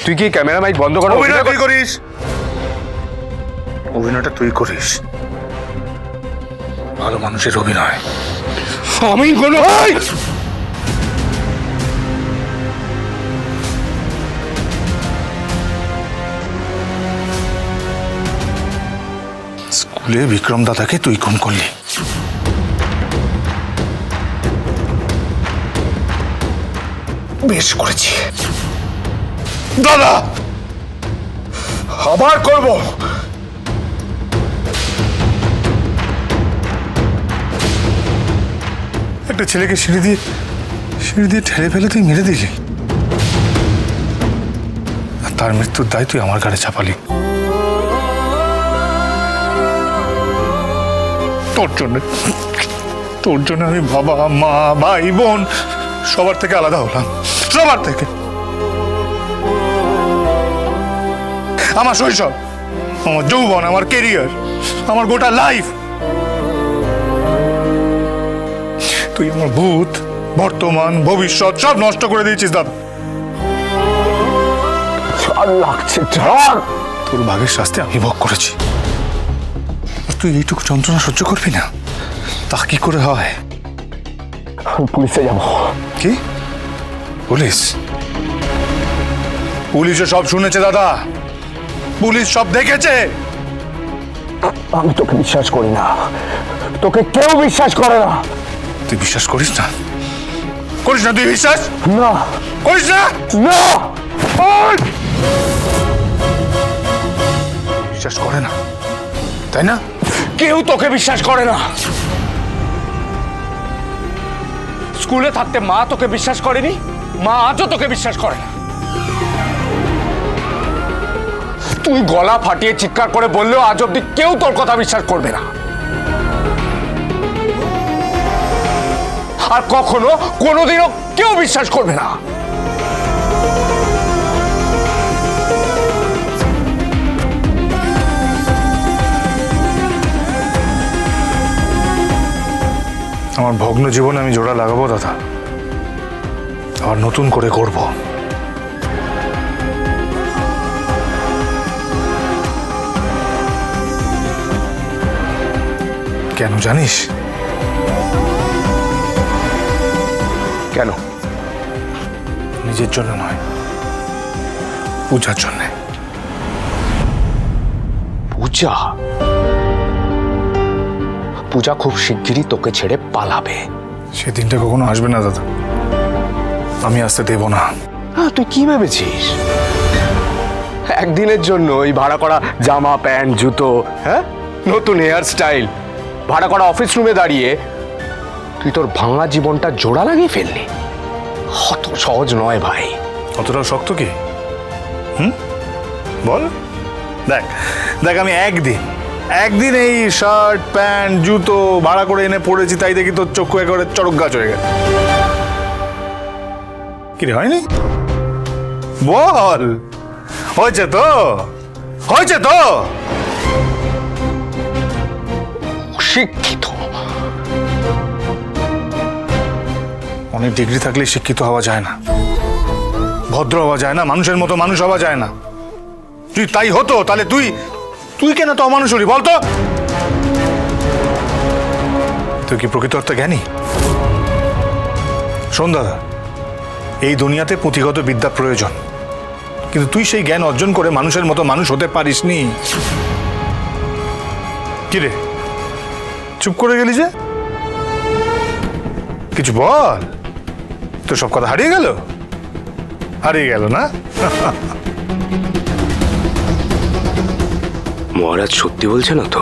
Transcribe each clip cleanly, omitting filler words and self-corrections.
তুই কি camera mic বন্ধ কর? অভিনয় তুই করিস, অভিনয়টা তুই করিস, ভালো মানুষের অভিনয়। আমি কোনো স্কুলে বিক্রম দাদাকে তুই খুন করলি, বেশ করেছি দাদা, আবার করব। একটা ছেলেকে সিঁড়ি দিয়ে ঠেলে ফেলে তুই মেরে দিলি, আর তার মৃত্যুর দায় তুই আমার ঘাড়ে চাপালি। তোর জন্য আমি বাবা মা ভাই বোন সবার থেকে আলাদা হলাম, সবার থেকে। আমার শৈশব, আমার যৌবন, আমার কেরিয়ার, আমার গোটা লাইফ তুই আমার ভূত, বর্তমান, ভবিষ্যৎ সব নষ্ট করে দিয়েছিস দাদা। লাগছে, তোর ভাগের শাস্তি আমি ভোগ করেছি, তুই এইটুকু যন্ত্রণা সহ্য করবি না? তা কি করে হয়? পুলিশে যাব। কি পুলিশ? পুলিশে সব শুনেছে দাদা, পুলিশ সব দেখেছে। আমি তোকে বিশ্বাস করি না, তোকে কেউ বিশ্বাস করে না। তুই বিশ্বাস করিস না? করিস না তুই বিশ্বাস? না, করিস না? না, বিশ্বাস করে না, তাই না? কেউ তোকে বিশ্বাস করে না। স্কুলে থাকতে মা তোকে বিশ্বাস করেনি, মা আজও তোকে বিশ্বাস করে না। তুই গলা ফাটিয়ে চিৎকার করে বললেও আজ অব্দি কেউ তোর কথা বিশ্বাস করবে না, আর কখনো কোনোদিনও কেউ বিশ্বাস করবে না। আমার ভগ্ন জীবনে আমি জোড়া লাগাবো দাদা, আবার নতুন করে করব। কেন জানিস? কেন? নিজের জন্য নয়, পূজার জন্য। পূজা? পূজা খুব শিগগিরই তোকে ছেড়ে পালাবে। সেদিনটা কখনো আসবে না দাদা, আমি আসতে দেব না। হ্যাঁ, তুই কি ভেবেছিস একদিনের জন্য এই ভাড়া করা জামা প্যান্ট জুতো, হ্যাঁ, নতুন হেয়ার স্টাইল, ভাড়া করা অফিস রুমে দাঁড়িয়ে তুই তোর ভাঙা জীবনটা জোড়া লাগিয়ে ফেললি? অত সহজ নয় ভাই। অতটাও শক্ত কি? বল। দেখ দেখ, আমি একদিন এই শার্ট প্যান্ট জুতো ভাড়া করে এনে পড়েছি, তাই দেখি তোর চক্ষু একেবারে চড়ক গাছ হয়ে গেছে। কি রে, হয়নি? বল, হয়েছে তো? হয়েছে তো? শিক্ষিত? অনেক ডিগ্রি থাকলে শিক্ষিত হওয়া যায় না, ভদ্র হওয়া যায় না, মানুষের মতো মানুষ হওয়া যায় না। তুই তাই হতো, তাহলে তুই কেন তো অমানুষ হলি বলতো? তুই কি প্রকৃত অর্থে জ্ঞানী? শোন দাদা, এই দুনিয়াতে পুঁথিগত বিদ্যা প্রয়োজন, কিন্তু তুই সেই জ্ঞান অর্জন করে মানুষের মতো মানুষ হতে পারিসনি। কি রে, চুপ করে গেলি যে? কিছু বল। তোর সব কথা হারিয়ে গেল না? মহারাজ সত্যি বলছে না তো?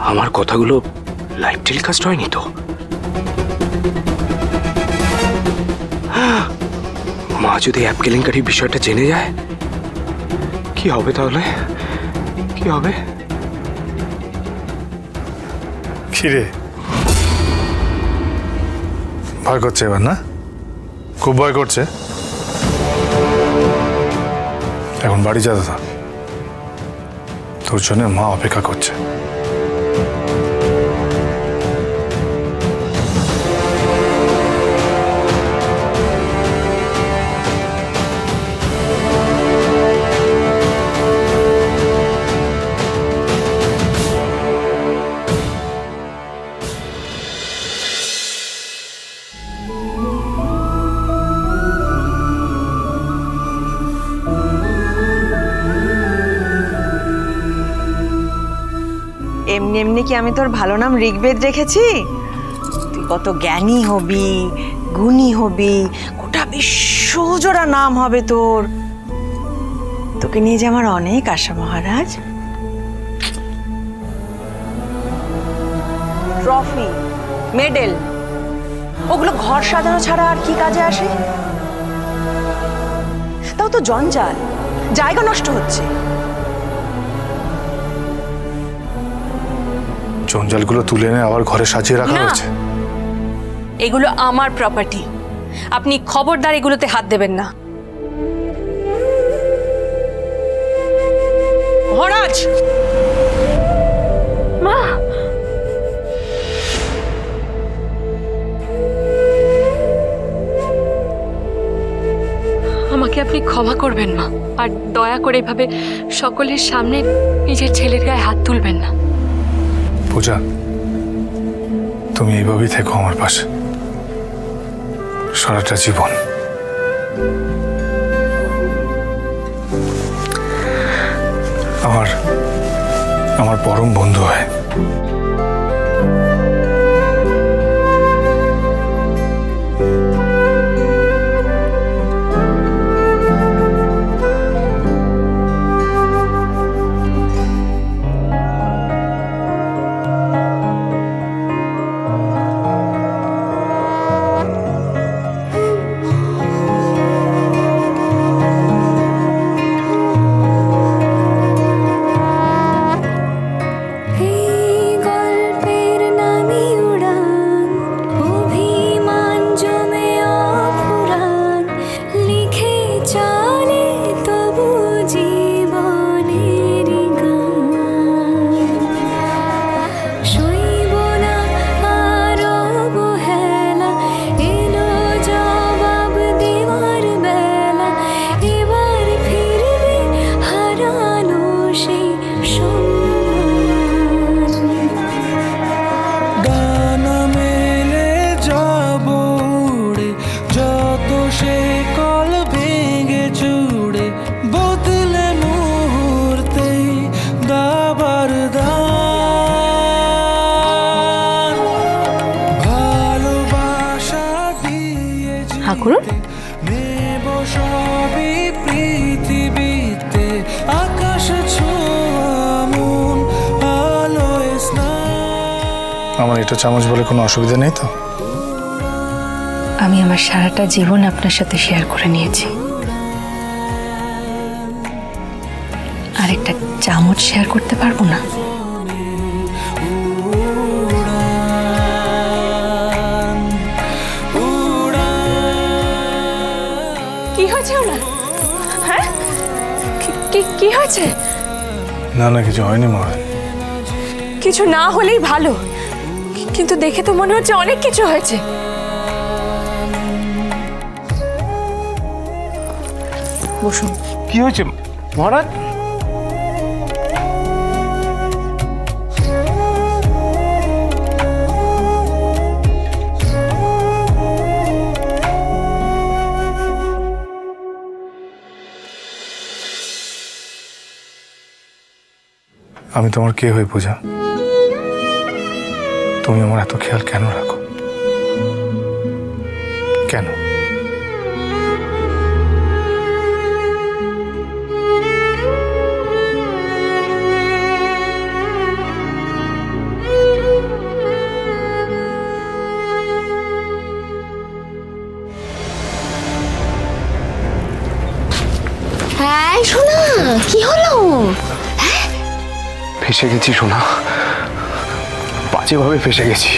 আমার কথাগুলো লাইভ টেলিকাস্ট হয়নি তো? মা যদি অ্যাপ কেলেঙ্কারির বিষয়টা জেনে যায়, কি হবে তাহলে? কি হবে? খিরে, ভয় করছে এবার না? খুব ভয় করছে। এখন বাড়ি যা দাদা, তোর জন্য মা অপেক্ষা করছে। এমনি এমনি কি আমি তোর ভালো নাম ঋগ্বেদ রেখেছি? তুই কত জ্ঞানী হবি, গুণী হবি, গোটা বিশ্বজোড়া নাম হবে তোর। তোকে নিয়ে যে আমার অনেক আশা মহারাজ। ট্রফি, মেডেল, ওগুলো ঘর সাজানো ছাড়া আর কি কাজে আসে? তাও তো জঞ্জাল, জায়গা নষ্ট হচ্ছে। জঞ্জালগুলো তুলে এনে আবার ঘরে সাজিয়ে রাখা না। হয়েছে। এগুলো আমার প্রপার্টি, আপনি খবরদার এগুলোতে হাত দেবেন না। মহারাজ, মা, আমাকে আপনি ক্ষমা করবেন মা, আর দয়া করে এভাবে সকলের সামনে নিজের ছেলের গায়ে হাত তুলবেন না। পূজা, তুমি এইভাবেই থেকো আমার পাশে সারাটা জীবন। আমার পরম বন্ধু হয়। ঠাকুর, পৃথিবীতে আকাশ আমার এটা চামচ বলে কোনো অসুবিধা নেই তো? আমি আমার সারাটা জীবন আপনার সাথে শেয়ার করে নিয়েছি, আর একটা চামচ শেয়ার করতে পারবো না? কি হয়েছে ওনার? হ্যাঁ, কি হয়েছে? না না, কিছু হয়নি মহারাজ। কিছু না হলেই ভালো, কিন্তু দেখে তো মনে হচ্ছে অনেক কিছু হয়েছে। বসুন। কি হয়েছে মহারাজ? আমি তোমার কে হই পূজা? তুমি আমার এত খেয়াল কেন রাখো? কেন? হ্যাঁ সোনা, কি হলো? ফেসে গেছি সোনা, বাজেভাবে ফেসে গেছি।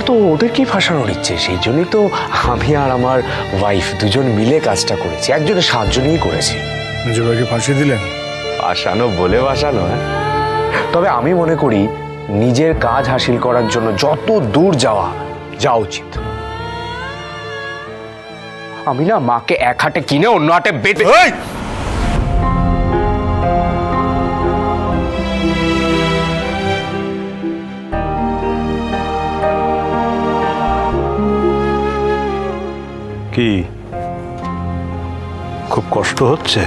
তো ওদেরকেই ফাঁসানোর ইচ্ছে, সেই জন্যই তো আমি আর আমার ওয়াইফ দুজন মিলে কাজটা করেছি, একজনে 7 জনেই করেছি। নিজের ভাইকে ফাঁসিয়ে দিলেন? ফাঁসানো বলে ফাঁসানো, হ্যাঁ। তবে আমি মনে করি নিজের কাজ হাসিল করার জন্য যত দূর যাওয়া উচিত। আমি না মাকে এক হাটে কিনে অন্য হাটে বেঁধে এই! কি খুব কষ্ট হচ্ছে?